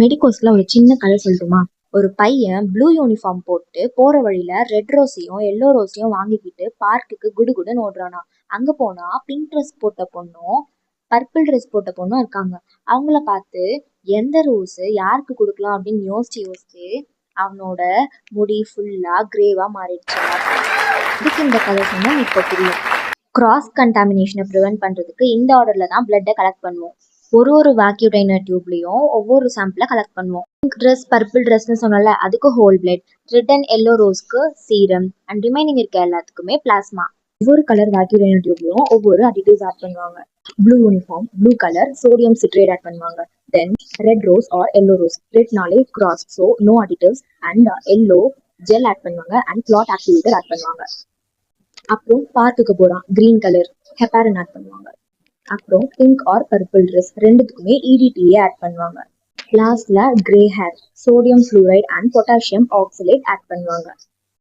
மெடிக்கோஸ்ல ஒரு சின்ன கதை சொல்லட்டுமா? ஒரு பையன் ப்ளூ யூனிஃபார்ம் போட்டு போற வழியில ரெட் ரோஸையும் எல்லோ ரோஸையும் வாங்கிக்கிட்டு பார்க்குக்கு குடுகுடுன்னு ஓடுறானா. அங்க போனா பிங்க் ட்ரெஸ் போட்ட பொண்ணும் பர்பிள் ட்ரெஸ் போட்ட பொண்ணும் இருக்காங்க. அவங்கள பார்த்து எந்த ரோஸ் யாருக்கு கொடுக்கலாம் அப்படின்னு யோசிச்சு யோசிச்சு அவனோட முடி ஃபுல்லா கிரேவா மாறிடுச்சு. இதுக்கு இந்த கதை சொன்னா இப்போ புரியும். கிராஸ் கண்டாமினேஷனை ப்ரிவென்ட் பண்றதுக்கு இந்த ஆர்டர்ல தான் பிளட்டை கலெக்ட் பண்ணுவோம். ஒரு வேக்யூடைனர் டியூப்லயும் ஒவ்வொரு சாம்பிளை கலெக்ட் பண்ணுவோம். பிங்க் ட்ரெஸ் பர்பிள் ட்ரெஸ்ன்னு சொன்னல, அதுக்கு whole blood, red and yellow ரோஸ்க்கு சீரம் அண்ட் ரிமைனிங் இருக்க எல்லாத்துக்குமே பிளாஸ்மா. ஒவ்வொரு கலர் வேக்யூடைனர் டியூப்லயும் ஒவ்வொரு அடிட்டிவ்ஸ் ஆட் பண்ணுவாங்க. Blue uniform blue colour sodium citrate add பண்ணுவாங்க. Then red rose or yellow rose, ரெட்னாலே cross, so no additives, and yellow gel add பண்ணுவாங்க அண்ட் கிளாட் ஆக்டிவேட்டர் ஆட் பண்ணுவாங்க. அப்புறம் பார்க்குக்கு போறான், கிரீன் கலர் ஹெப்பாரின் ஆட் பண்ணுவாங்க. அப்புறம் பிங்க் ஆர் பர்பிள் ட்ரெஸ் ரெண்டுத்துக்குமே இடிடிஏ ஆட் பண்ணுவாங்க. லாஸ்ட்ல grey hair, sodium fluoride and potassium oxalate add பண்ணுவாங்க.